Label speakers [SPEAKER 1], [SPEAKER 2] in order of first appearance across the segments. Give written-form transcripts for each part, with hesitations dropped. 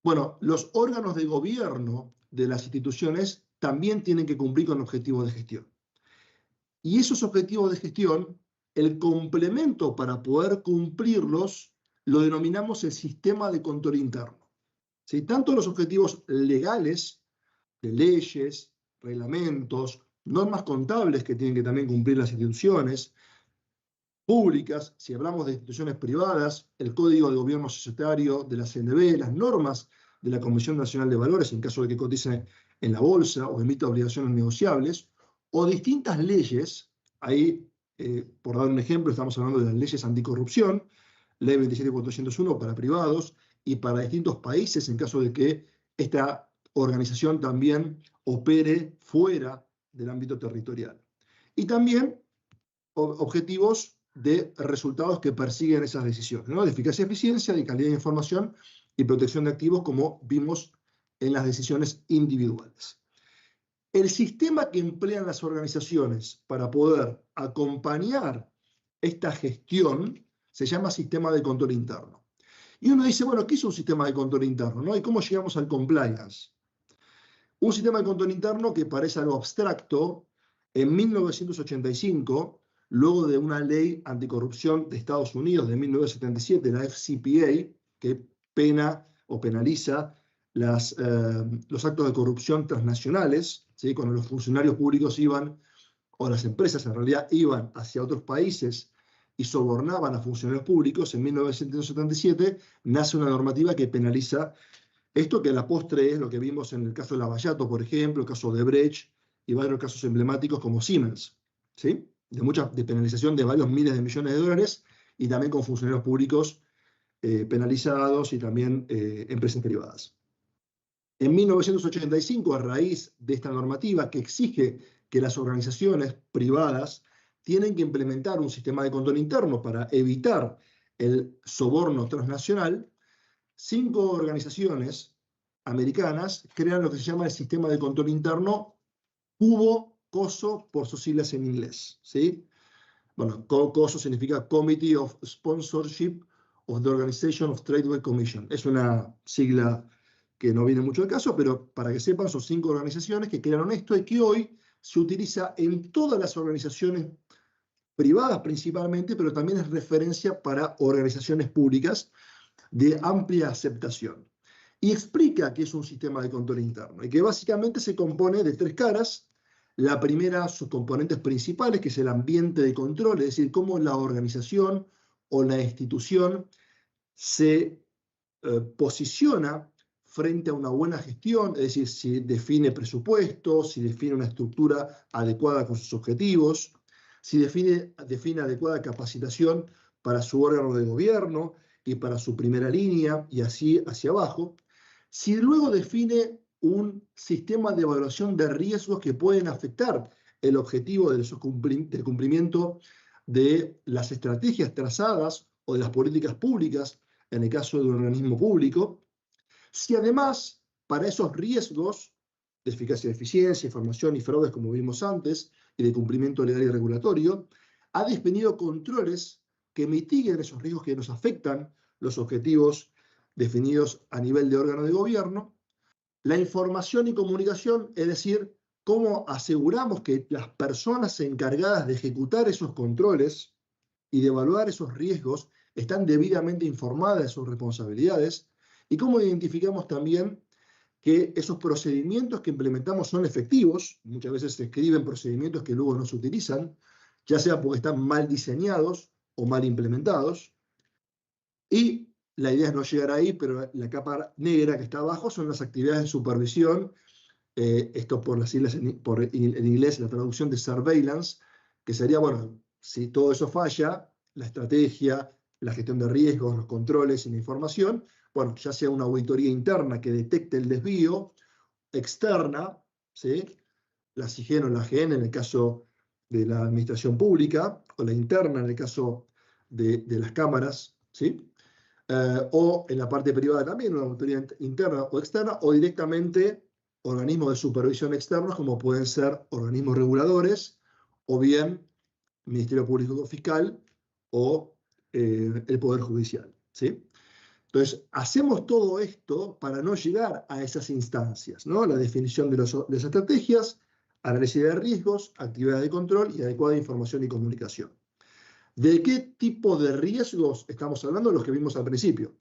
[SPEAKER 1] Bueno, los órganos de gobierno de las instituciones también tienen que cumplir con objetivos de gestión. Y esos objetivos de gestión, el complemento para poder cumplirlos, lo denominamos el sistema de control interno. ¿Sí? Tanto los objetivos legales, de leyes, reglamentos, normas contables que tienen que también cumplir las instituciones públicas, si hablamos de instituciones privadas, el Código de Gobierno Societario de la CNB, las normas de la Comisión Nacional de Valores en caso de que cotice en la bolsa o emita obligaciones negociables, o distintas leyes, ahí, por dar un ejemplo, estamos hablando de las leyes anticorrupción, Ley 27401 para privados y para distintos países en caso de que esta organización también opere fuera del ámbito territorial. Y también objetivos de resultados que persiguen esas decisiones, ¿no? De eficacia y eficiencia, de calidad de información y protección de activos, como vimos en las decisiones individuales. El sistema que emplean las organizaciones para poder acompañar esta gestión se llama sistema de control interno. Y uno dice, bueno, ¿qué es un sistema de control interno, ¿no? ¿Y cómo llegamos al compliance? Un sistema de control interno que parece algo abstracto, en 1985, luego de una ley anticorrupción de Estados Unidos de 1977, la FCPA, que pena o penaliza los actos de corrupción transnacionales, ¿sí? Cuando los funcionarios públicos iban, o las empresas en realidad iban hacia otros países y sobornaban a funcionarios públicos, en 1977 nace una normativa que penaliza esto, que a la postre es lo que vimos en el caso de Lavallato, por ejemplo, el caso de Brecht y varios casos emblemáticos como Siemens, ¿sí? De penalización de varios miles de millones de dólares y también con funcionarios públicos penalizados y también empresas privadas. En 1985, a raíz de esta normativa que exige que las organizaciones privadas tienen que implementar un sistema de control interno para evitar el soborno transnacional, 5 organizaciones americanas crean lo que se llama el sistema de control interno COSO por sus siglas en inglés, ¿sí? Bueno, COSO significa Committee of Sponsorship of the Organization of Tradeway Commission. Es una sigla que no viene mucho al caso, pero para que sepan, son 5 organizaciones que crearon esto y que hoy se utiliza en todas las organizaciones privadas principalmente, pero también es referencia para organizaciones públicas de amplia aceptación. Y explica que es un sistema de control interno y que básicamente se compone de 3 caras. La primera, sus componentes principales, que es el ambiente de control, es decir, cómo la organización o la institución se posiciona frente a una buena gestión, es decir, si define presupuestos, si define una estructura adecuada con sus objetivos, si define adecuada capacitación para su órgano de gobierno y para su primera línea y así hacia abajo, si luego define un sistema de evaluación de riesgos que pueden afectar el objetivo del cumplimiento de las estrategias trazadas o de las políticas públicas en el caso de un organismo público, si además para esos riesgos de eficacia y eficiencia, información y fraudes como vimos antes, y de cumplimiento legal y regulatorio, ha definido controles que mitiguen esos riesgos que nos afectan los objetivos definidos a nivel de órgano de gobierno, la información y comunicación, es decir, cómo aseguramos que las personas encargadas de ejecutar esos controles y de evaluar esos riesgos están debidamente informadas de sus responsabilidades, y cómo identificamos también que esos procedimientos que implementamos son efectivos. Muchas veces se escriben procedimientos que luego no se utilizan, ya sea porque están mal diseñados o mal implementados. Y la idea es no llegar ahí, pero la capa negra que está abajo son las actividades de supervisión, esto por las siglas en inglés, la traducción de surveillance, que sería, bueno, si todo eso falla, la estrategia, la gestión de riesgos, los controles y la información, bueno, ya sea una auditoría interna que detecte el desvío, externa, ¿sí? La SIGEN o la AGN en el caso de la administración pública, o la interna en el caso de las cámaras, ¿sí? O en la parte privada también, una auditoría interna o externa, o directamente organismos de supervisión externos, como pueden ser organismos reguladores, o bien Ministerio Público Fiscal, o el Poder Judicial, ¿sí? Entonces, hacemos todo esto para no llegar a esas instancias, ¿no? La definición de las estrategias, análisis de riesgos, actividades de control y adecuada información y comunicación. ¿De qué tipo de riesgos estamos hablando? Los que vimos al principio.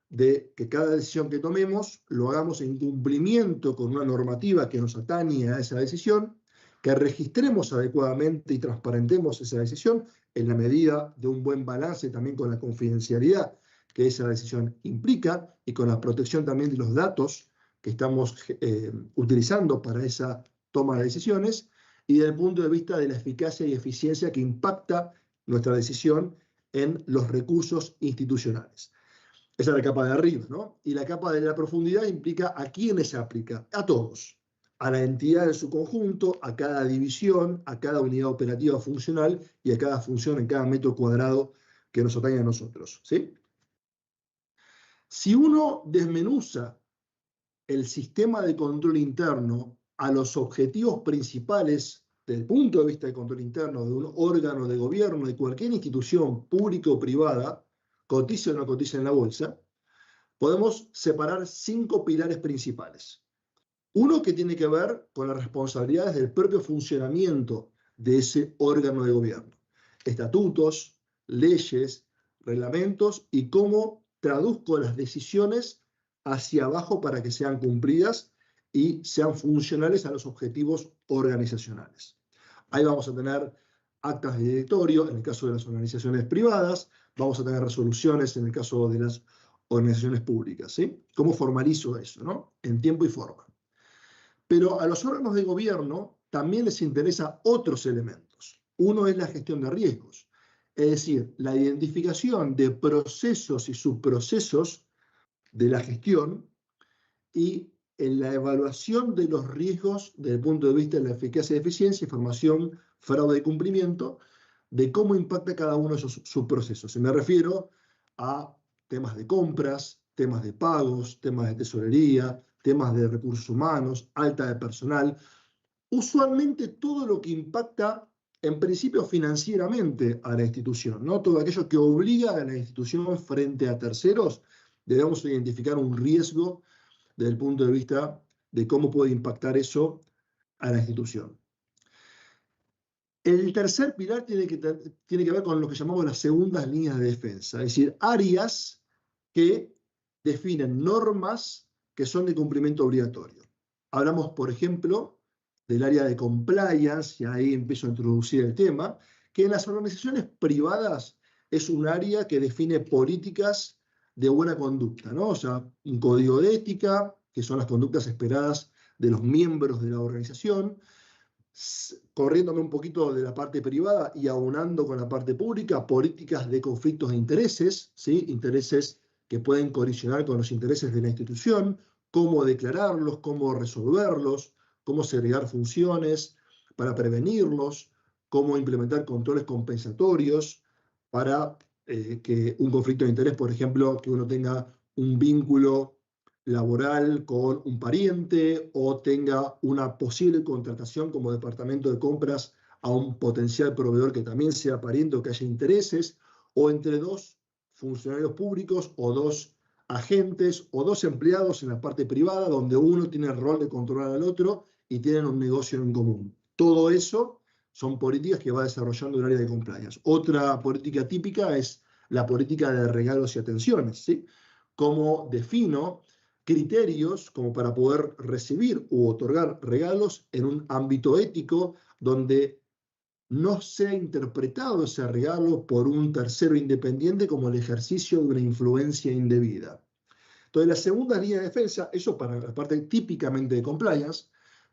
[SPEAKER 1] De que cada decisión que tomemos lo hagamos en cumplimiento con una normativa que nos atañe a esa decisión, que registremos adecuadamente y transparentemos esa decisión en la medida de un buen balance también con la confidencialidad que esa decisión implica y con la protección también de los datos que estamos utilizando para esa toma de decisiones y desde el punto de vista de la eficacia y eficiencia que impacta nuestra decisión en los recursos institucionales. Esa es la capa de arriba, ¿no? Y la capa de la profundidad implica a quiénes se aplica, a todos, a la entidad en su conjunto, a cada división, a cada unidad operativa funcional y a cada función en cada metro cuadrado que nos atañe a nosotros, ¿sí? Si uno desmenuza el sistema de control interno a los objetivos principales desde el punto de vista de control interno de un órgano de gobierno, de cualquier institución pública o privada, cotice o no cotice en la bolsa, podemos separar 5 pilares principales. Uno que tiene que ver con las responsabilidades del propio funcionamiento de ese órgano de gobierno. Estatutos, leyes, reglamentos y cómo traduzco las decisiones hacia abajo para que sean cumplidas y sean funcionales a los objetivos organizacionales. Ahí vamos a tener actas de directorio en el caso de las organizaciones privadas, vamos a tener resoluciones en el caso de las organizaciones públicas, ¿sí? ¿Cómo formalizo eso, no? En tiempo y forma. Pero a los órganos de gobierno también les interesa otros elementos. Uno es la gestión de riesgos, es decir, la identificación de procesos y subprocesos de la gestión y en la evaluación de los riesgos desde el punto de vista de la eficacia y eficiencia, información, fraude y cumplimiento, de cómo impacta cada uno de esos subprocesos. Y me refiero a temas de compras, temas de pagos, temas de tesorería, temas de recursos humanos, alta de personal, usualmente todo lo que impacta en principio financieramente a la institución, ¿no? Todo aquello que obliga a la institución frente a terceros, debemos identificar un riesgo desde el punto de vista de cómo puede impactar eso a la institución. El tercer pilar tiene que ver con lo que llamamos las segundas líneas de defensa, es decir, áreas que definen normas que son de cumplimiento obligatorio. Hablamos, por ejemplo, del área de compliance, y ahí empiezo a introducir el tema, que en las organizaciones privadas es un área que define políticas de buena conducta, ¿no? O sea, un código de ética, que son las conductas esperadas de los miembros de la organización, corriéndome un poquito de la parte privada y aunando con la parte pública, políticas de conflictos de intereses, ¿sí? Intereses que pueden colisionar con los intereses de la institución, cómo declararlos, cómo resolverlos, cómo segregar funciones para prevenirlos, cómo implementar controles compensatorios para que un conflicto de interés, por ejemplo, que uno tenga un vínculo laboral con un pariente o tenga una posible contratación como departamento de compras a un potencial proveedor que también sea pariente o que haya intereses, o entre dos funcionarios públicos o dos agentes o dos empleados en la parte privada donde uno tiene el rol de controlar al otro y tienen un negocio en común. Todo eso son políticas que va desarrollando el área de compliance. Otra política típica es la política de regalos y atenciones, ¿sí? Cómo defino criterios como para poder recibir u otorgar regalos en un ámbito ético donde no sea interpretado ese regalo por un tercero independiente como el ejercicio de una influencia indebida. Entonces, la segunda línea de defensa, eso para la parte típicamente de compliance,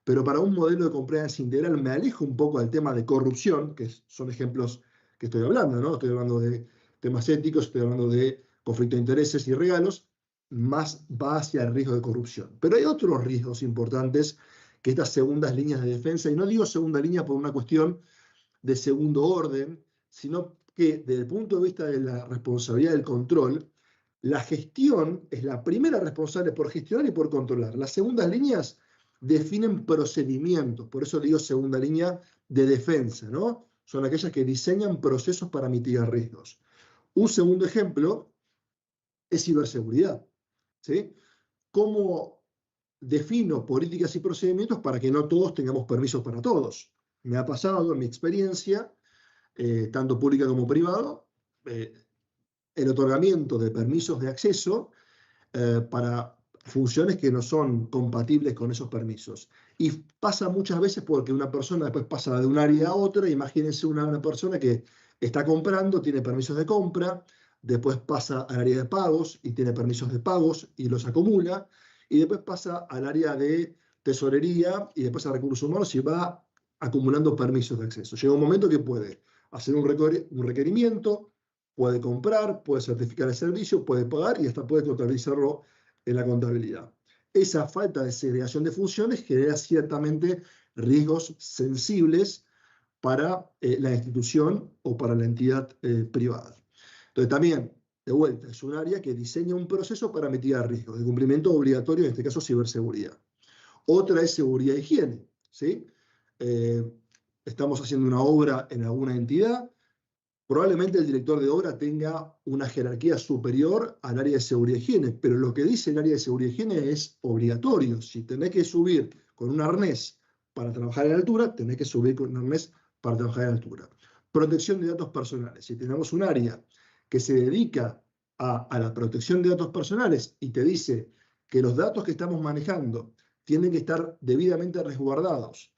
[SPEAKER 1] pero para un modelo de compliance integral me alejo un poco del tema de corrupción, que son ejemplos que estoy hablando, ¿no? Estoy hablando de temas éticos, estoy hablando de conflicto de intereses y regalos, más va hacia el riesgo de corrupción. Pero hay otros riesgos importantes que estas segundas líneas de defensa, y no digo segunda línea por una cuestión de segundo orden, sino que desde el punto de vista de la responsabilidad del control, la gestión es la primera responsable por gestionar y por controlar. Las segundas líneas definen procedimientos, por eso digo segunda línea de defensa, ¿no? Son aquellas que diseñan procesos para mitigar riesgos. Un segundo ejemplo es ciberseguridad, ¿sí? ¿Cómo defino políticas y procedimientos para que no todos tengamos permisos para todos? Me ha pasado en mi experiencia, tanto pública como privado, el otorgamiento de permisos de acceso para funciones que no son compatibles con esos permisos. Y pasa muchas veces porque una persona después pasa de un área a otra. Imagínense una persona que está comprando, tiene permisos de compra, después pasa al área de pagos y tiene permisos de pagos y los acumula, y después pasa al área de tesorería y después a recursos humanos y va acumulando permisos de acceso. Llega un momento que puede hacer un requerimiento, puede comprar, puede certificar el servicio, puede pagar y hasta puede contabilizarlo en la contabilidad. Esa falta de segregación de funciones genera ciertamente riesgos sensibles para la institución o para la entidad privada. Entonces también, de vuelta, es un área que diseña un proceso para mitigar riesgos de cumplimiento obligatorio, en este caso ciberseguridad. Otra es seguridad e higiene, ¿sí? Estamos haciendo una obra en alguna entidad. Probablemente el director de obra tenga una jerarquía superior al área de seguridad y higiene, pero lo que dice el área de seguridad y higiene es obligatorio. Si tenés que subir con un arnés para trabajar en altura, tenés que subir con un arnés para trabajar en altura. Protección de datos personales. Si tenemos un área que se dedica a la protección de datos personales y te dice que los datos que estamos manejando tienen que estar debidamente resguardados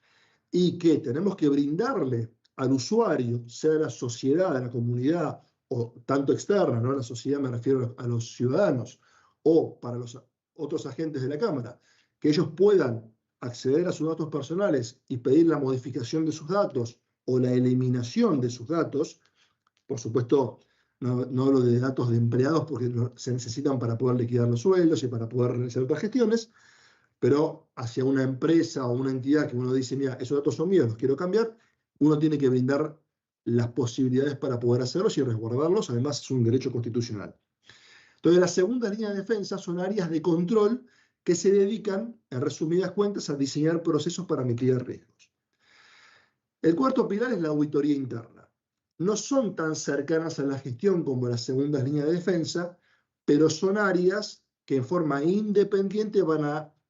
[SPEAKER 1] y que tenemos que brindarle al usuario, sea la sociedad, la comunidad, o tanto externa, ¿no? La sociedad me refiero a los ciudadanos, o para los otros agentes de la Cámara, que ellos puedan acceder a sus datos personales y pedir la modificación de sus datos o la eliminación de sus datos. Por supuesto, no hablo de datos de empleados porque se necesitan para poder liquidar los sueldos y para poder realizar otras gestiones, pero hacia una empresa o una entidad que uno dice, mira, esos datos son míos, los quiero cambiar, uno tiene que brindar las posibilidades para poder hacerlos y resguardarlos. Además, es un derecho constitucional. Entonces, las segundas líneas de defensa son áreas de control que se dedican, en resumidas cuentas, a diseñar procesos para mitigar riesgos. El cuarto pilar es la auditoría interna. No son tan cercanas a la gestión como las segundas líneas de defensa, pero son áreas que en forma independiente van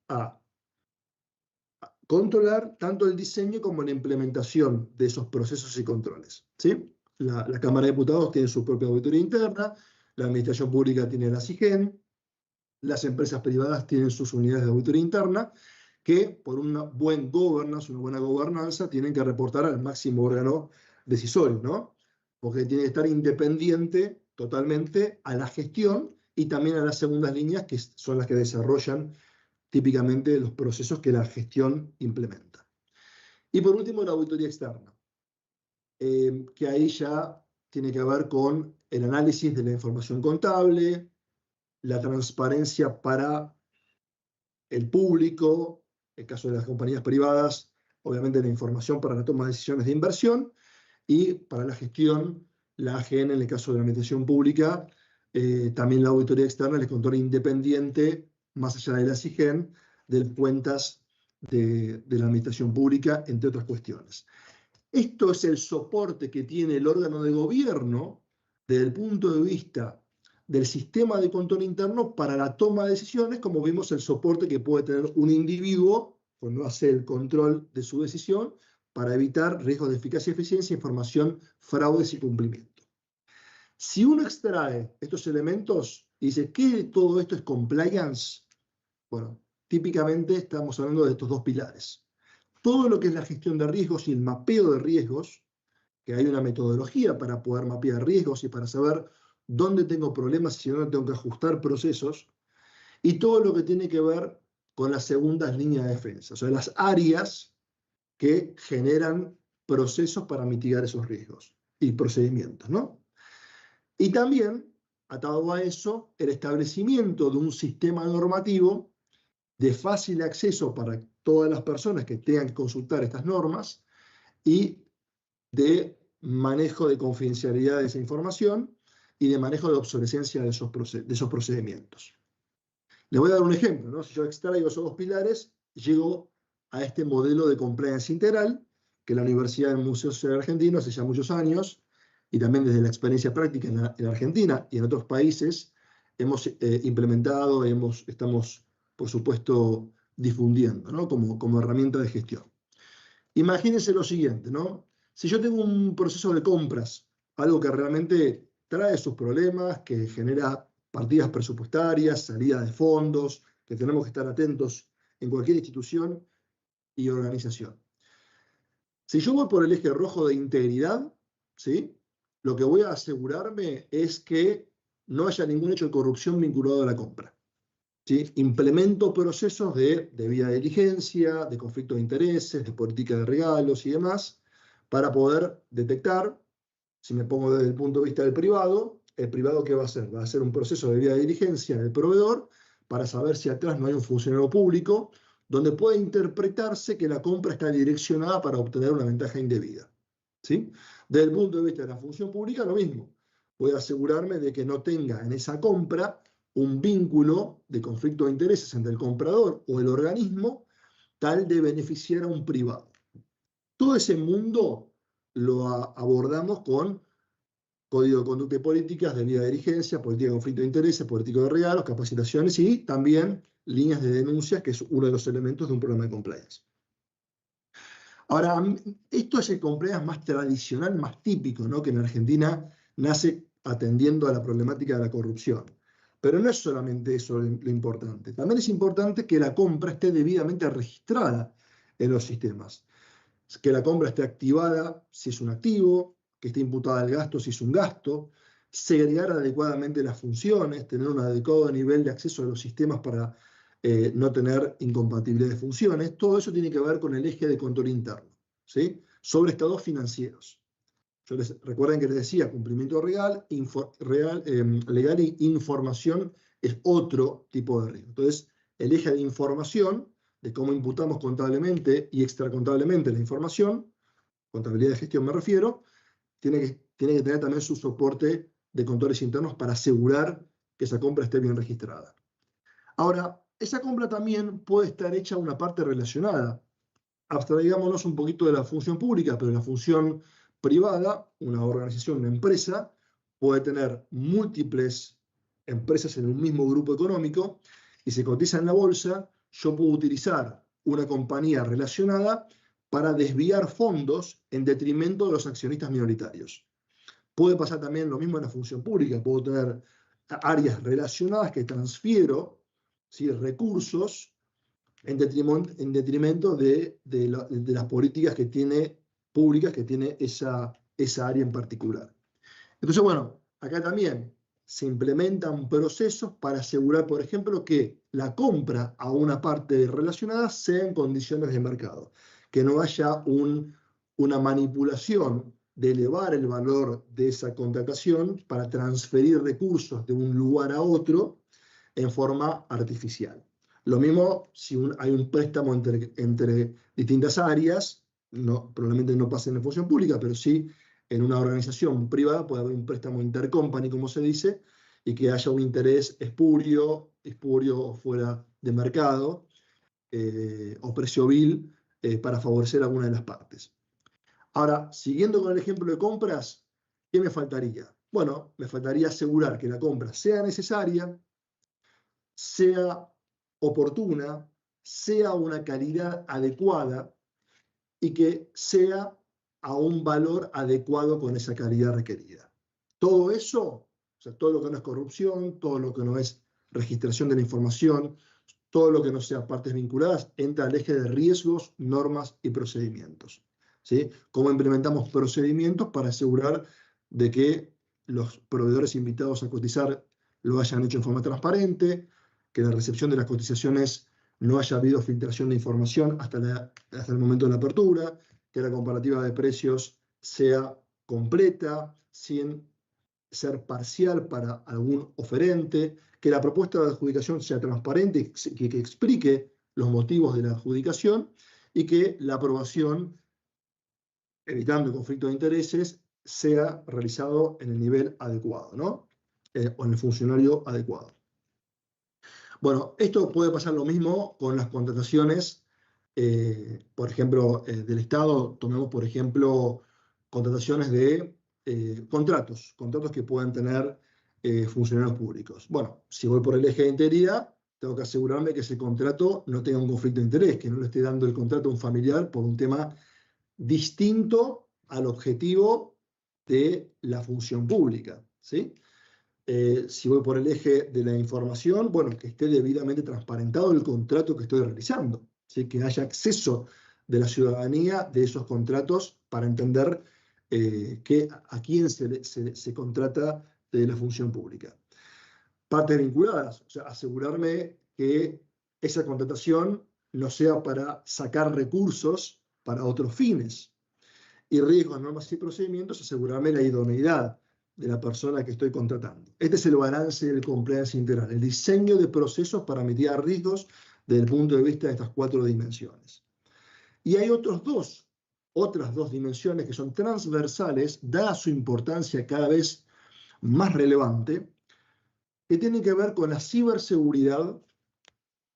[SPEAKER 1] a controlar tanto el diseño como la implementación de esos procesos y controles, ¿sí? La Cámara de Diputados tiene su propia auditoría interna, la Administración Pública tiene la SIGEN, las empresas privadas tienen sus unidades de auditoría interna, que por una buena gobernanza, tienen que reportar al máximo órgano decisorio, ¿no? Porque tiene que estar independiente totalmente a la gestión y también a las segundas líneas, que son las que desarrollan típicamente los procesos que la gestión implementa. Y por último, la auditoría externa, que ahí ya tiene que ver con el análisis de la información contable, la transparencia para el público, en el caso de las compañías privadas, obviamente la información para la toma de decisiones de inversión, y para la gestión, la AGN, en el caso de la administración pública, también la auditoría externa, el control independiente, más allá de la SIGEN, de las cuentas de la administración pública, entre otras cuestiones. Esto es el soporte que tiene el órgano de gobierno desde el punto de vista del sistema de control interno para la toma de decisiones, como vimos el soporte que puede tener un individuo cuando hace el control de su decisión para evitar riesgos de eficacia y eficiencia, información, fraudes y cumplimiento. Si uno extrae estos elementos y dice, ¿qué de todo esto es compliance? Bueno, típicamente estamos hablando de estos dos pilares. Todo lo que es la gestión de riesgos y el mapeo de riesgos, que hay una metodología para poder mapear riesgos y para saber dónde tengo problemas y dónde tengo que ajustar procesos, y todo lo que tiene que ver con las segundas líneas de defensa, o sea, las áreas que generan procesos para mitigar esos riesgos y procedimientos, ¿no? Y también, atado a eso, el establecimiento de un sistema normativo de fácil acceso para todas las personas que tengan que consultar estas normas y de manejo de confidencialidad de esa información y de manejo de obsolescencia de esos procedimientos. Les voy a dar un ejemplo, ¿no? Si yo extraigo esos dos pilares, llego a este modelo de compliance integral que la Universidad del Museo Social Argentino hace ya muchos años, y también desde la experiencia práctica en Argentina y en otros países, hemos implementado, estamos, por supuesto, difundiendo, ¿no? Como herramienta de gestión. Imagínense lo siguiente, ¿no? Si yo tengo un proceso de compras, algo que realmente trae sus problemas, que genera partidas presupuestarias, salida de fondos, que tenemos que estar atentos en cualquier institución y organización. Si yo voy por el eje rojo de integridad, ¿sí? Lo que voy a asegurarme es que no haya ningún hecho de corrupción vinculado a la compra. ¿Sí? Implemento procesos de debida diligencia, de conflicto de intereses, de política de regalos y demás, para poder detectar, si me pongo desde el punto de vista del privado, ¿el privado qué va a hacer? Va a hacer un proceso de debida diligencia del proveedor para saber si atrás no hay un funcionario público, donde puede interpretarse que la compra está direccionada para obtener una ventaja indebida. ¿Sí? Desde el punto de vista de la función pública, lo mismo. Voy a asegurarme de que no tenga en esa compra un vínculo de conflicto de intereses entre el comprador o el organismo tal de beneficiar a un privado. Todo ese mundo lo abordamos con código de conducta y políticas, debida diligencia, política de conflicto de intereses, política de regalos, capacitaciones y también líneas de denuncias, que es uno de los elementos de un programa de compliance. Ahora, esto es el compliance más tradicional, más típico, ¿no? Que en Argentina nace atendiendo a la problemática de la corrupción. Pero no es solamente eso lo importante. También es importante que la compra esté debidamente registrada en los sistemas. Que la compra esté activada si es un activo, que esté imputada al gasto si es un gasto, segregar adecuadamente las funciones, tener un adecuado nivel de acceso a los sistemas para no tener incompatibilidad de funciones. Todo eso tiene que ver con el eje de control interno, ¿sí? Sobre estados financieros. Recuerden que les decía, cumplimiento legal y información es otro tipo de riesgo. Entonces, el eje de información, de cómo imputamos contablemente y extracontablemente la información, contabilidad de gestión me refiero, tiene que tener también su soporte de controles internos para asegurar que esa compra esté bien registrada. Ahora, esa compra también puede estar hecha una parte relacionada. Abstraigámonos un poquito de la función pública, pero la función privada, una organización, una empresa, puede tener múltiples empresas en un mismo grupo económico y se cotiza en la bolsa. Yo puedo utilizar una compañía relacionada para desviar fondos en detrimento de los accionistas minoritarios. Puede pasar también lo mismo en la función pública. Puedo tener áreas relacionadas que transfiero, ¿sí?, recursos en detrimento de las políticas públicas que tiene esa área en particular. Entonces, bueno, acá también se implementan procesos para asegurar, por ejemplo, que la compra a una parte relacionada sea en condiciones de mercado, que no haya una manipulación de elevar el valor de esa contratación para transferir recursos de un lugar a otro en forma artificial. Lo mismo si hay un préstamo entre distintas áreas, probablemente no pase en la función pública, pero sí en una organización privada puede haber un préstamo intercompany, como se dice, y que haya un interés espurio fuera de mercado o precio vil para favorecer a alguna de las partes. Ahora, siguiendo con el ejemplo de compras, ¿qué me faltaría? Bueno, me faltaría asegurar que la compra sea necesaria, sea oportuna, sea una calidad adecuada y que sea a un valor adecuado con esa calidad requerida. Todo eso, o sea, todo lo que no es corrupción, todo lo que no es registración de la información, todo lo que no sea partes vinculadas, entra al eje de riesgos, normas y procedimientos. ¿Sí? ¿Cómo implementamos procedimientos para asegurar de que los proveedores invitados a cotizar lo hayan hecho en forma transparente, que la recepción de las cotizaciones no haya habido filtración de información hasta el momento de la apertura, que la comparativa de precios sea completa, sin ser parcial para algún oferente, que la propuesta de adjudicación sea transparente, que explique los motivos de la adjudicación y que la aprobación, evitando el conflicto de intereses, sea realizado en el nivel adecuado, ¿no? O en el funcionario adecuado. Bueno, esto puede pasar lo mismo con las contrataciones, por ejemplo, del Estado. Tomemos, por ejemplo, contrataciones de contratos que pueden tener funcionarios públicos. Bueno, si voy por el eje de integridad, tengo que asegurarme que ese contrato no tenga un conflicto de interés, que no le esté dando el contrato a un familiar por un tema distinto al objetivo de la función pública, ¿sí? Si voy por el eje de la información, bueno, que esté debidamente transparentado el contrato que estoy realizando, ¿sí? Que haya acceso de la ciudadanía de esos contratos para entender a quién se contrata de la función pública. Partes vinculadas, o sea, asegurarme que esa contratación no sea para sacar recursos para otros fines. Y riesgos, normas y procedimientos, asegurarme la idoneidad de la persona que estoy contratando. Este es el balance del compliance integral, el diseño de procesos para mitigar riesgos desde el punto de vista de estas 4 dimensiones. Y hay otras dos dimensiones que son transversales, dada su importancia cada vez más relevante, que tienen que ver con la ciberseguridad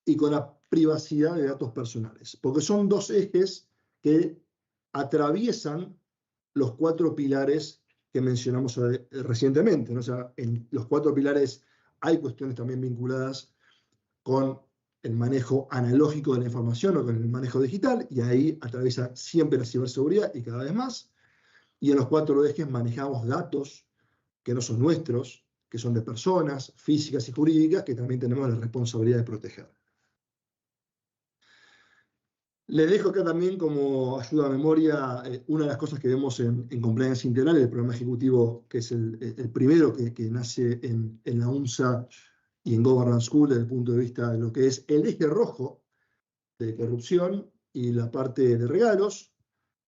[SPEAKER 1] y con la privacidad de datos personales, porque son 2 ejes que atraviesan los 4 pilares que mencionamos recientemente, ¿no? O sea, en los 4 pilares hay cuestiones también vinculadas con el manejo analógico de la información o con el manejo digital, y ahí atraviesa siempre la ciberseguridad y cada vez más. Y en los 4 ejes manejamos datos que no son nuestros, que son de personas físicas y jurídicas, que también tenemos la responsabilidad de proteger. Les dejo acá también como ayuda a memoria una de las cosas que vemos en Compliance Integral, el programa ejecutivo, que es el primero que nace en la UNSA y en Governance School desde el punto de vista de lo que es el eje rojo de corrupción y la parte de regalos.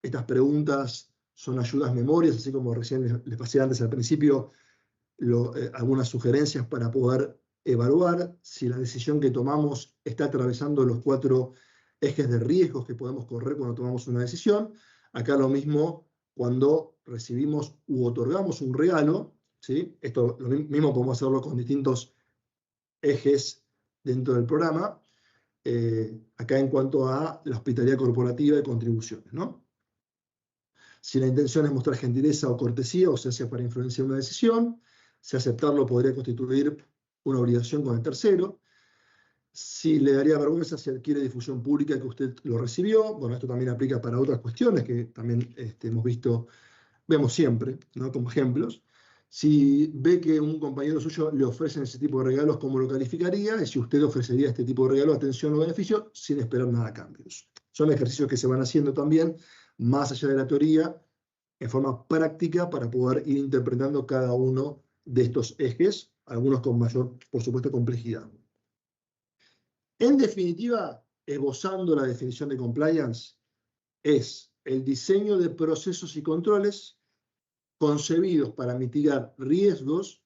[SPEAKER 1] Estas preguntas son ayudas a memorias, así como recién les pasé antes al principio, algunas sugerencias para poder evaluar si la decisión que tomamos está atravesando los 4 ejes de riesgos que podemos correr cuando tomamos una decisión. Acá lo mismo cuando recibimos u otorgamos un regalo, ¿sí? Esto lo mismo podemos hacerlo con distintos ejes dentro del programa. Acá en cuanto a la hospitalidad corporativa y contribuciones, ¿no? Si la intención es mostrar gentileza o cortesía, o se hace para influenciar una decisión, si aceptarlo podría constituir una obligación con el tercero. Si le daría vergüenza si adquiere difusión pública que usted lo recibió. Bueno, esto también aplica para otras cuestiones que también hemos visto, vemos siempre, ¿no? Como ejemplos. Si ve que un compañero suyo le ofrecen ese tipo de regalos, ¿cómo lo calificaría? Y si usted ofrecería este tipo de regalo, atención o beneficio, sin esperar nada a cambios. Son ejercicios que se van haciendo también, más allá de la teoría, en forma práctica para poder ir interpretando cada uno de estos ejes, algunos con mayor, por supuesto, complejidad. En definitiva, esbozando la definición de compliance, es el diseño de procesos y controles concebidos para mitigar riesgos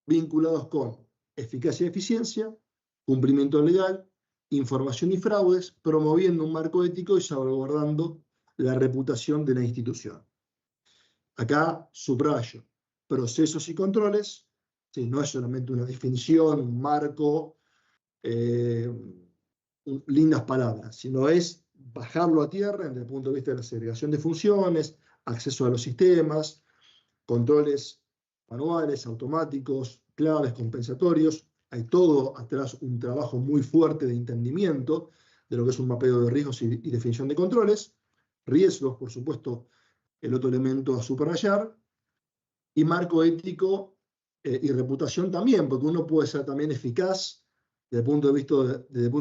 [SPEAKER 1] vinculados con eficacia y eficiencia, cumplimiento legal, información y fraudes, promoviendo un marco ético y salvaguardando la reputación de la institución. Acá subrayo, procesos y controles, ¿sí? No es solamente una definición, un marco, lindas palabras, sino es bajarlo a tierra desde el punto de vista de la segregación de funciones, acceso a los sistemas, controles manuales, automáticos, claves, compensatorios. Hay todo atrás un trabajo muy fuerte de entendimiento de lo que es un mapeo de riesgos y definición de controles. Riesgos, por supuesto, el otro elemento a subrayar. Y marco ético y reputación también, porque uno puede ser también eficaz desde el punto de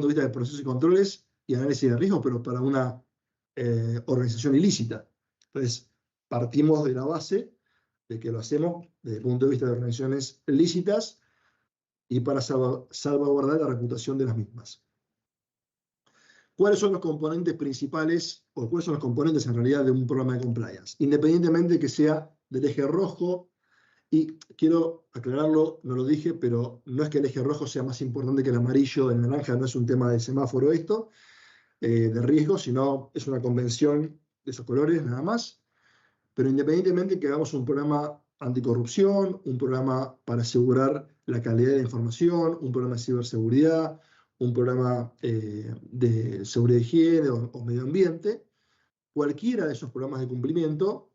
[SPEAKER 1] vista de procesos y controles y análisis de riesgos, pero para una organización ilícita. Entonces, partimos de la base de que lo hacemos desde el punto de vista de organizaciones lícitas y para salvaguardar la reputación de las mismas. ¿Cuáles son los componentes principales, o cuáles son los componentes en realidad de un programa de compliance? Independientemente de que sea del eje rojo, y quiero aclararlo, no lo dije, pero no es que el eje rojo sea más importante que el amarillo, el naranja no es un tema de semáforo esto, de riesgo, sino es una convención de esos colores nada más. Pero independientemente que hagamos un programa anticorrupción, un programa para asegurar la calidad de la información, un programa de ciberseguridad, un programa de seguridad de higiene o medio ambiente, cualquiera de esos programas de cumplimiento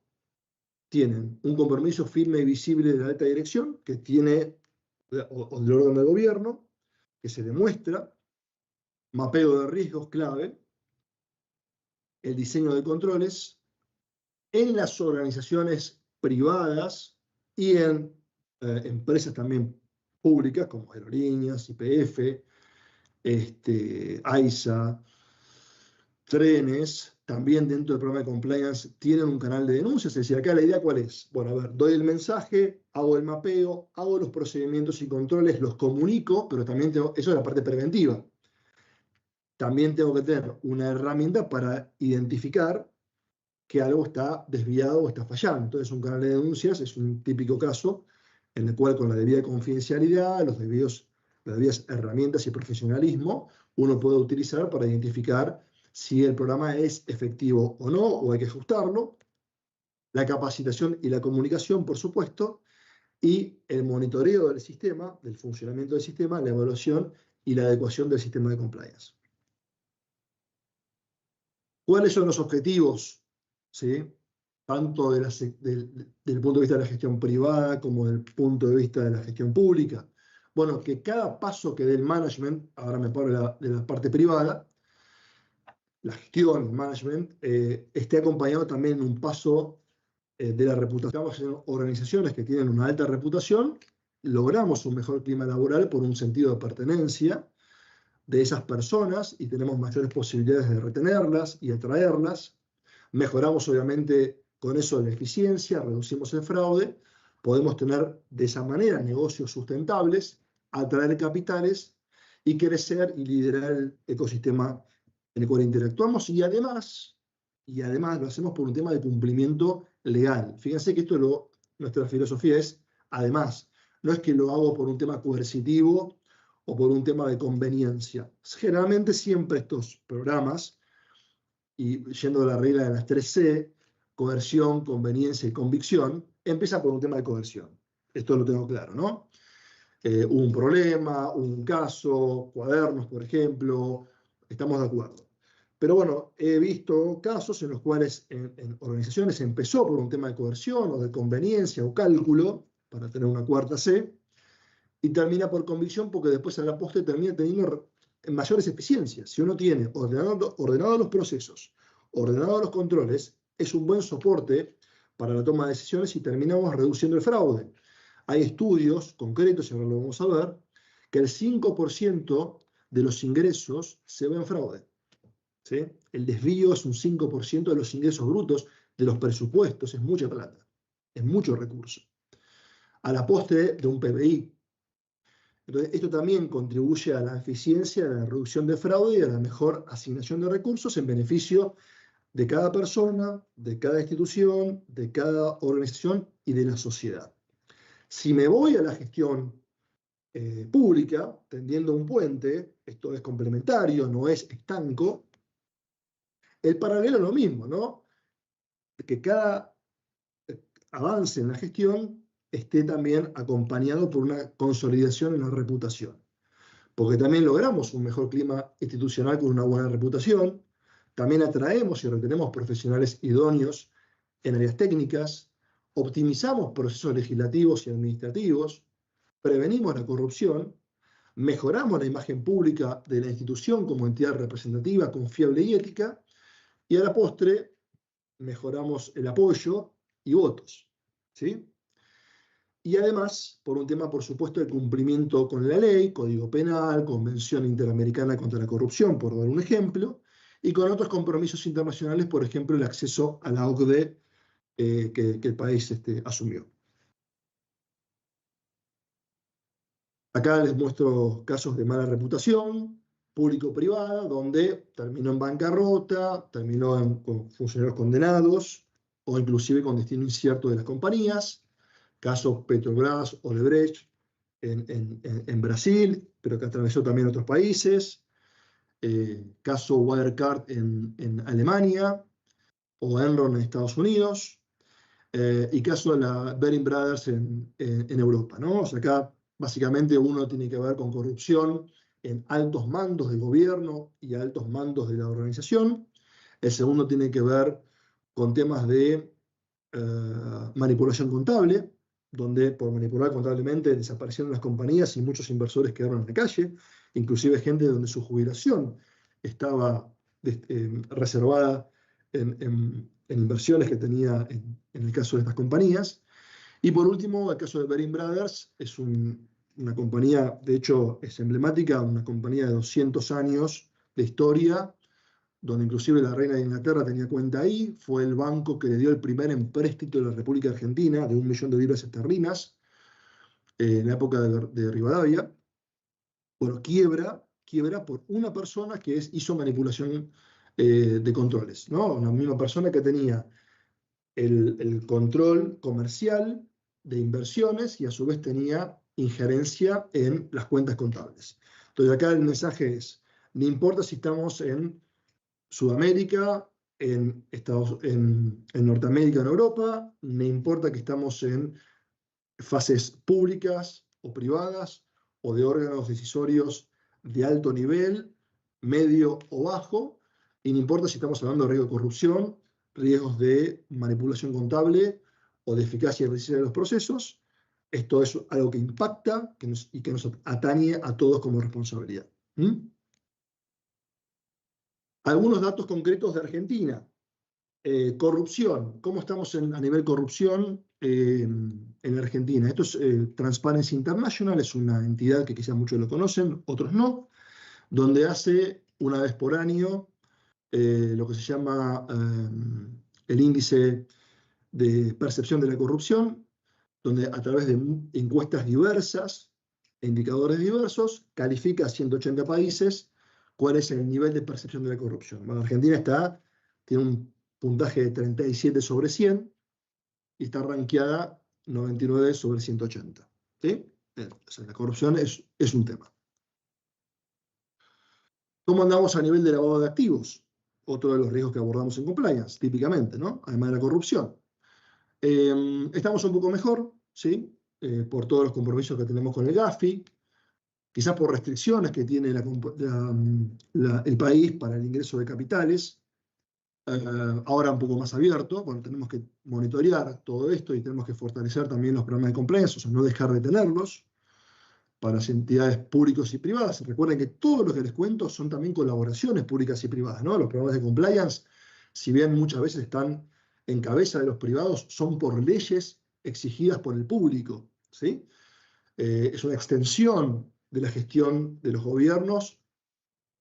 [SPEAKER 1] tienen un compromiso firme y visible de la alta dirección que tiene o del órgano de gobierno, que se demuestra, mapeo de riesgos clave, el diseño de controles en las organizaciones privadas y en empresas también públicas como aerolíneas, YPF, AISA, trenes, también dentro del programa de compliance tienen un canal de denuncias. Es decir, acá la idea ¿cuál es? Bueno, a ver, doy el mensaje, hago el mapeo, hago los procedimientos y controles, los comunico, pero también eso es la parte preventiva. También tengo que tener una herramienta para identificar que algo está desviado o está fallando. Entonces, un canal de denuncias es un típico caso en el cual con la debida confidencialidad, las debidas herramientas y profesionalismo, uno puede utilizar para identificar si el programa es efectivo o no, o hay que ajustarlo, la capacitación y la comunicación, por supuesto, y el monitoreo del sistema, del funcionamiento del sistema, la evaluación y la adecuación del sistema de compliance. ¿Cuáles son los objetivos, ¿sí?, tanto del punto de vista de la gestión privada como del punto de vista de la gestión pública? Bueno, que cada paso que dé el management, ahora me paro de la parte privada, la gestión, el management, esté acompañado también en un paso de la reputación. Estamos en organizaciones que tienen una alta reputación, logramos un mejor clima laboral por un sentido de pertenencia de esas personas y tenemos mayores posibilidades de retenerlas y atraerlas. Mejoramos obviamente con eso la eficiencia, reducimos el fraude, podemos tener de esa manera negocios sustentables, atraer capitales y crecer y liderar el ecosistema en el cual interactuamos y además lo hacemos por un tema de cumplimiento legal. Fíjense que nuestra filosofía es además, no es que lo hago por un tema coercitivo o por un tema de conveniencia. Generalmente siempre estos programas, y yendo a la regla de las 3C, coerción, conveniencia y convicción, empieza por un tema de coerción. Esto lo tengo claro, ¿no? Hubo un problema, un caso, cuadernos, por ejemplo, estamos de acuerdo. Pero bueno, he visto casos en los cuales en organizaciones empezó por un tema de coerción o de conveniencia o cálculo, para tener una cuarta C, y termina por convicción porque después a la postre termina teniendo mayores eficiencias. Si uno tiene ordenado los procesos, ordenado los controles, es un buen soporte para la toma de decisiones y terminamos reduciendo el fraude. Hay estudios concretos, y ahora lo vamos a ver, que el 5% de los ingresos se ve en fraude. ¿Sí? El desvío es un 5% de los ingresos brutos de los presupuestos, es mucha plata, es mucho recurso. A la postre de un PBI. Entonces, esto también contribuye a la eficiencia, a la reducción de fraude y a la mejor asignación de recursos en beneficio de cada persona, de cada institución, de cada organización y de la sociedad. Si me voy a la gestión pública, tendiendo un puente, esto es complementario, no es estanco, el paralelo es lo mismo, ¿no? Que cada avance en la gestión esté también acompañado por una consolidación en la reputación. Porque también logramos un mejor clima institucional con una buena reputación, también atraemos y retenemos profesionales idóneos en áreas técnicas, optimizamos procesos legislativos y administrativos, prevenimos la corrupción, mejoramos la imagen pública de la institución como entidad representativa, confiable y ética, y a la postre mejoramos el apoyo y votos, ¿sí? Y además, por un tema, por supuesto, de cumplimiento con la ley, Código Penal, Convención Interamericana contra la Corrupción, por dar un ejemplo, y con otros compromisos internacionales, por ejemplo, el acceso a la OCDE que el país asumió. Acá les muestro casos de mala reputación, público-privada, donde terminó en bancarrota, terminó con funcionarios condenados, o inclusive con destino incierto de las compañías. Caso Petrobras, Odebrecht en Brasil, pero que atravesó también otros países. Caso Wirecard en Alemania, o Enron en Estados Unidos. Y caso de la Baring Brothers en Europa, ¿no? O sea, acá básicamente uno tiene que ver con corrupción en altos mandos del gobierno y altos mandos de la organización. El segundo tiene que ver con temas de manipulación contable, donde por manipular contablemente desaparecieron las compañías y muchos inversores quedaron en la calle, inclusive gente donde su jubilación estaba reservada en inversiones que tenía en el caso de estas compañías. Y por último, el caso de Baring Brothers, es una compañía, de hecho es emblemática, una compañía de 200 años de historia, donde inclusive la reina de Inglaterra tenía cuenta ahí, fue el banco que le dio el primer empréstito de la República Argentina de 1 millón de libras esterlinas en la época de Rivadavia. Bueno, quiebra por una persona que hizo manipulación de controles, ¿no? Una misma persona que tenía el control comercial de inversiones y a su vez tenía injerencia en las cuentas contables. Entonces acá el mensaje es, no importa si estamos en Sudamérica, en Norteamérica, en Europa, no importa que estamos en fases públicas o privadas o de órganos decisorios de alto nivel, medio o bajo, y no importa si estamos hablando de riesgo de corrupción, riesgos de manipulación contable o de eficacia y eficiencia de los procesos. Esto es algo que impacta y que nos atañe a todos como responsabilidad. Algunos datos concretos de Argentina. Corrupción. ¿Cómo estamos a nivel corrupción en Argentina? Esto es Transparency International, es una entidad que quizás muchos lo conocen, otros no, donde hace una vez por año lo que se llama el índice de percepción de la corrupción, donde a través de encuestas diversas e indicadores diversos califica a 180 países cuál es el nivel de percepción de la corrupción. Bueno, Argentina tiene un puntaje de 37 sobre 100 y está rankeada 99 sobre 180. ¿Sí? O sea, la corrupción es un tema. ¿Cómo andamos a nivel de lavado de activos? Otro de los riesgos que abordamos en compliance, típicamente, ¿no? Además de la corrupción. Estamos un poco mejor, ¿sí? Por todos los compromisos que tenemos con el Gafi, quizás por restricciones que tiene el país para el ingreso de capitales, ahora un poco más abierto. Bueno, tenemos que monitorear todo esto y tenemos que fortalecer también los programas de compliance, o sea, no dejar de tenerlos para las entidades públicas y privadas. Recuerden que todo lo que les cuento son también colaboraciones públicas y privadas, ¿no? Los programas de compliance, si bien muchas veces están en cabeza de los privados, son por leyes exigidas por el público, ¿sí? Es una extensión de la gestión de los gobiernos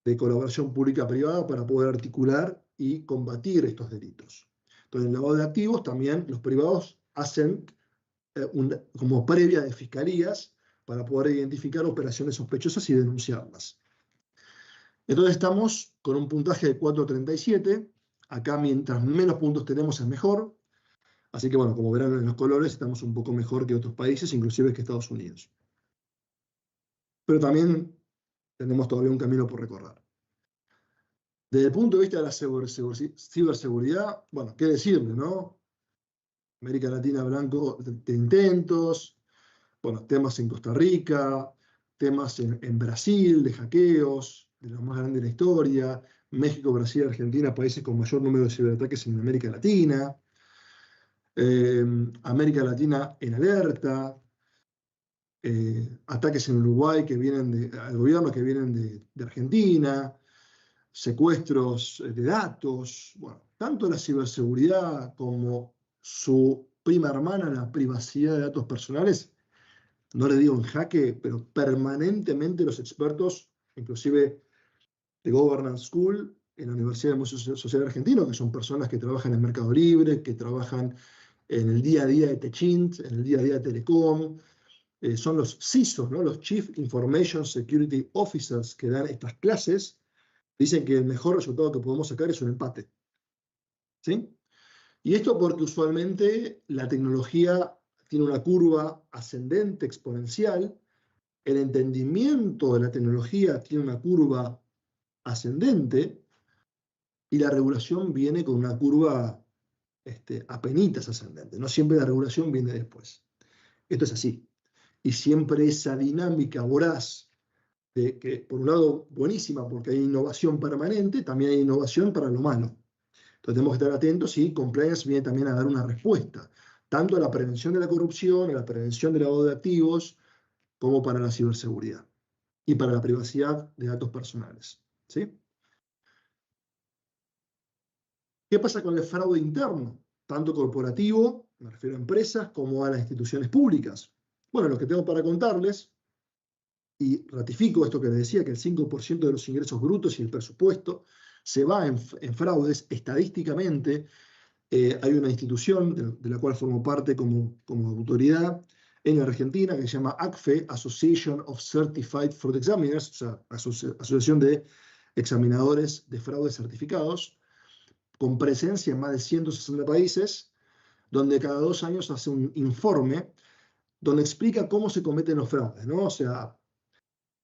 [SPEAKER 1] de colaboración pública-privada para poder articular y combatir estos delitos. Entonces, en el lavado de activos también los privados hacen como previa de fiscalías para poder identificar operaciones sospechosas y denunciarlas. Entonces estamos con un puntaje de 4.37. Acá mientras menos puntos tenemos es mejor. Así que bueno, como verán en los colores, estamos un poco mejor que otros países, inclusive que Estados Unidos. Pero también tenemos todavía un camino por recorrer. Desde el punto de vista de la ciberseguridad, bueno, qué decirle, ¿no? América Latina blanco de intentos, bueno, temas en Costa Rica, temas en Brasil de hackeos, de los más grandes de la historia, México, Brasil, Argentina, países con mayor número de ciberataques en América Latina, América Latina en alerta, ataques en Uruguay que vienen al gobierno que vienen de Argentina, secuestros de datos, bueno, tanto la ciberseguridad como su prima hermana, la privacidad de datos personales, no le digo en jaque, pero permanentemente los expertos, inclusive de Governance School, en la Universidad del Museo Social Argentino, que son personas que trabajan en Mercado Libre, que trabajan en el día a día de Techint, en el día a día de Telecom, son los CISO, ¿no? Los Chief Information Security Officers que dan estas clases, dicen que el mejor resultado que podemos sacar es un empate. ¿Sí? Y esto porque usualmente la tecnología tiene una curva ascendente exponencial, el entendimiento de la tecnología tiene una curva ascendente y la regulación viene con una curva apenitas ascendente. No siempre la regulación viene después. Esto es así. Y siempre esa dinámica voraz de que, por un lado, buenísima porque hay innovación permanente, también hay innovación para lo malo. Entonces tenemos que estar atentos y compliance viene también a dar una respuesta. tanto a la prevención de la corrupción, a la prevención del lavado de activos, como para la ciberseguridad y para la privacidad de datos personales. ¿Sí? ¿Qué pasa con el fraude interno? Tanto corporativo, me refiero a empresas, como a las instituciones públicas. Bueno, lo que tengo para contarles, y ratifico esto que les decía, que el 5% de los ingresos brutos y el presupuesto se va en fraudes estadísticamente. Hay una institución de la cual formo parte como autoridad en Argentina que se llama ACFE, Association of Certified Fraud Examiners, o sea, Asociación de Examinadores de Fraude Certificados, con presencia en más de 160 países, donde cada 2 años hace un informe donde explica cómo se cometen los fraudes, ¿no? O sea,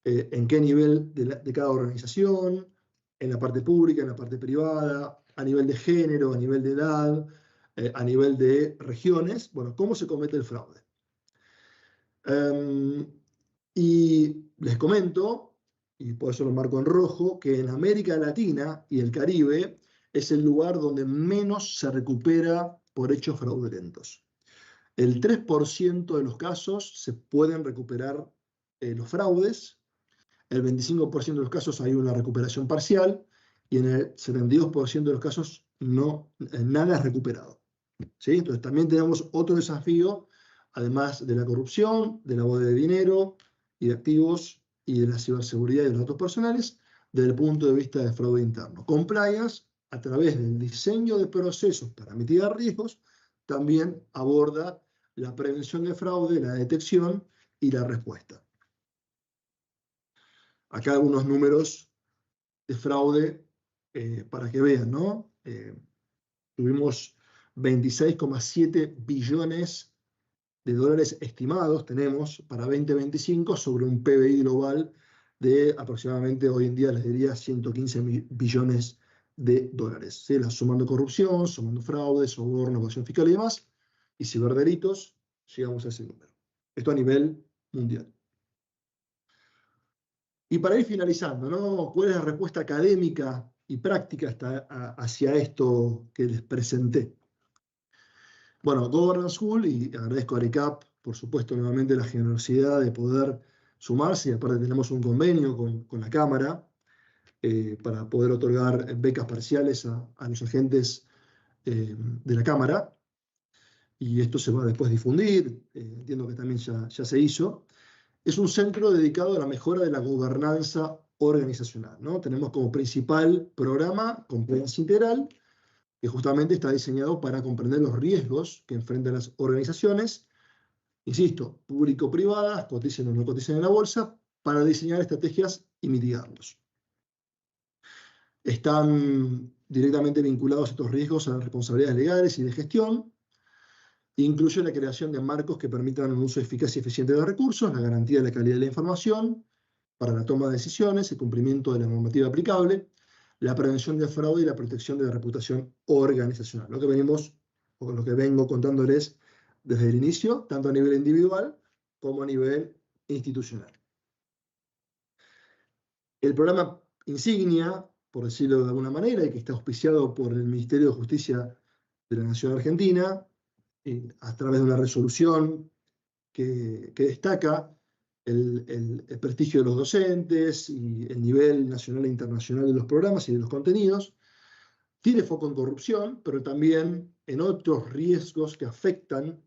[SPEAKER 1] en qué nivel de cada organización, en la parte pública, en la parte privada, a nivel de género, a nivel de edad, a nivel de regiones, bueno, cómo se comete el fraude. Y les comento, y por eso lo marco en rojo, que en América Latina y el Caribe es el lugar donde menos se recupera por hechos fraudulentos. El 3% de los casos se pueden recuperar los fraudes, el 25% de los casos hay una recuperación parcial y en el 72% de los casos nada es recuperado. ¿Sí? Entonces también tenemos otro desafío, además de la corrupción, del lavado de dinero y de activos y de la ciberseguridad y de los datos personales, desde el punto de vista de fraude interno. Compliance, a través del diseño de procesos para mitigar riesgos, también aborda la prevención de fraude, la detección y la respuesta. Acá algunos números de fraude para que vean, ¿no? Tuvimos 26,7 billones de dólares estimados, tenemos para 2025 sobre un PBI global de aproximadamente, hoy en día les diría, 115 billones de dólares. ¿Sí? Sumando corrupción, sumando fraude, soborno, evasión fiscal y demás, y ciberdelitos, llegamos a ese número. Esto a nivel mundial. Y para ir finalizando, ¿no? ¿Cuál es la respuesta académica y práctica hacia esto que les presenté? Bueno, Governance School, y agradezco a ARECAP, por supuesto, nuevamente la generosidad de poder sumarse, y aparte tenemos un convenio con la Cámara para poder otorgar becas parciales a los agentes de la Cámara, y esto se va a después difundir, entiendo que también ya se hizo. Es un centro dedicado a la mejora de la gobernanza organizacional, ¿no? Tenemos como principal programa Compliance Integral, que justamente está diseñado para comprender los riesgos que enfrentan las organizaciones, insisto, público-privadas, coticen o no coticen en la bolsa, para diseñar estrategias y mitigarlos. Están directamente vinculados estos riesgos a las responsabilidades legales y de gestión. Incluye la creación de marcos que permitan un uso eficaz y eficiente de recursos, la garantía de la calidad de la información para la toma de decisiones, el cumplimiento de la normativa aplicable, la prevención del fraude y la protección de la reputación organizacional. Lo que vengo contándoles desde el inicio, tanto a nivel individual como a nivel institucional. El programa insignia, por decirlo de alguna manera, y que está auspiciado por el Ministerio de Justicia de la Nación Argentina, a través de una resolución que destaca el prestigio de los docentes y el nivel nacional e internacional de los programas y de los contenidos. Tiene foco en corrupción, pero también en otros riesgos que afectan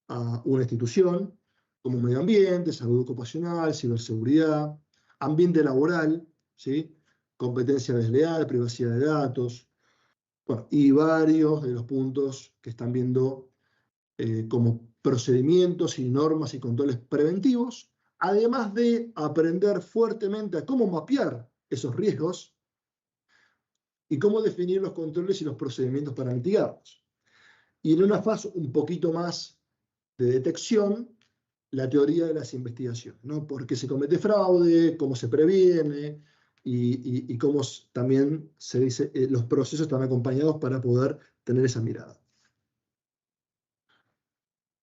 [SPEAKER 1] a una institución, como medio ambiente, salud ocupacional, ciberseguridad, ambiente laboral, ¿sí? Competencia desleal, privacidad de datos, bueno, y varios de los puntos que están viendo como procedimientos y normas y controles preventivos, además de aprender fuertemente a cómo mapear esos riesgos y cómo definir los controles y los procedimientos para mitigarlos. Y en una fase un poquito más de detección, la teoría de las investigaciones, ¿no? Por qué se comete fraude, cómo se previene y cómo también se dice, los procesos están acompañados para poder tener esa mirada.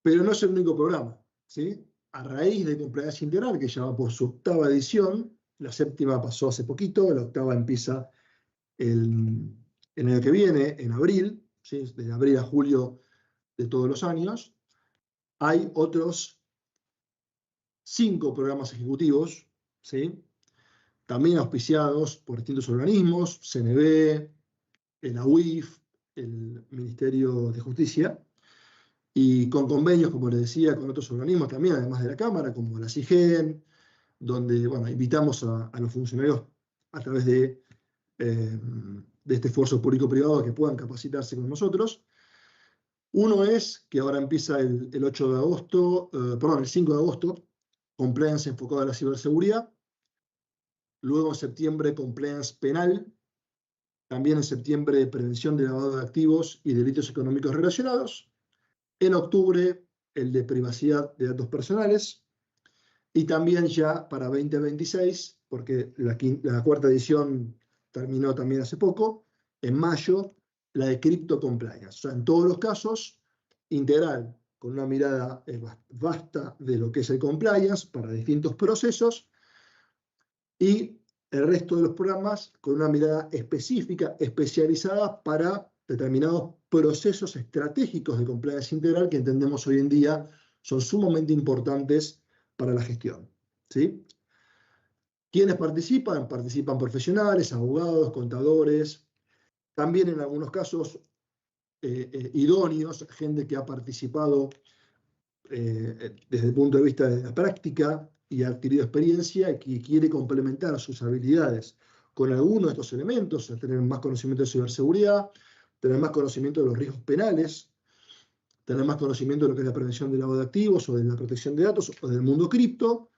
[SPEAKER 1] Pero no es el único programa, ¿sí? A raíz de Compliance Integral, que ya va por su 8ª edición, la 7ª pasó hace poquito, la 8ª empieza el año que viene, en abril, ¿sí? De abril a julio de todos los años. hay otros 5 programas ejecutivos, ¿sí? También auspiciados por distintos organismos, CNB, la UIF, el Ministerio de Justicia, y con convenios, como les decía, con otros organismos también, además de la Cámara, como la CIGEN, donde bueno, invitamos a los funcionarios a través de este esfuerzo público-privado a que puedan capacitarse con nosotros. Uno es que ahora empieza el 8 de agosto, perdón, el 5 de agosto, compliance enfocado a la ciberseguridad. Luego en septiembre, compliance penal. También en septiembre, prevención de lavado de activos y delitos económicos relacionados. En octubre, el de privacidad de datos personales. Y también ya para 2026, porque la cuarta edición terminó también hace poco, en mayo, la de Crypto Compliance. O sea, en todos los casos, integral, con una mirada vasta de lo que es el compliance para distintos procesos, y el resto de los programas con una mirada específica, especializada para determinados procesos estratégicos de compliance integral que entendemos hoy en día son sumamente importantes para la gestión, ¿sí? ¿Quiénes participan? Participan profesionales, abogados, contadores, también en algunos casos idóneos, gente que ha participado desde el punto de vista de la práctica y ha adquirido experiencia y que quiere complementar sus habilidades con alguno de estos elementos, o sea, tener más conocimiento de ciberseguridad, tener más conocimiento de los riesgos penales, tener más conocimiento de lo que es la prevención del lavado de activos o de la protección de datos o del mundo cripto,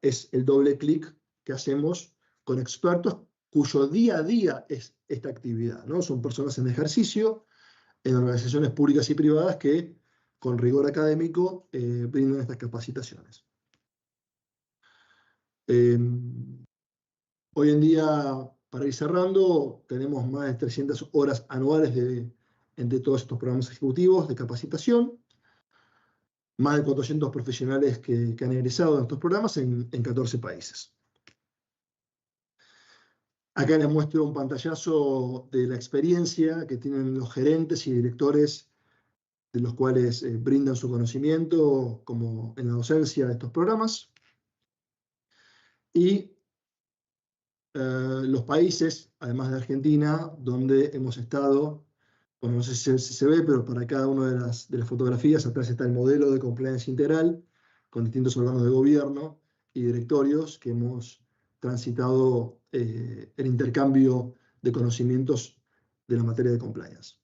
[SPEAKER 1] es el doble clic que hacemos con expertos cuyo día a día es esta actividad, ¿no? Son personas en ejercicio, en organizaciones públicas y privadas que, con rigor académico, brindan estas capacitaciones. Hoy en día, para ir cerrando, tenemos más de 300 horas anuales entre todos estos programas ejecutivos de capacitación, más de 400 profesionales que han egresado de estos programas en 14 países. Acá les muestro un pantallazo de la experiencia que tienen los gerentes y directores de los cuales brindan su conocimiento como en la docencia de estos programas. Y los países, además de Argentina, donde hemos estado, bueno, no sé si se ve, pero para cada una de las fotografías atrás está el modelo de compliance integral con distintos órganos de gobierno y directorios que hemos transitado el intercambio de conocimientos de la materia de compliance.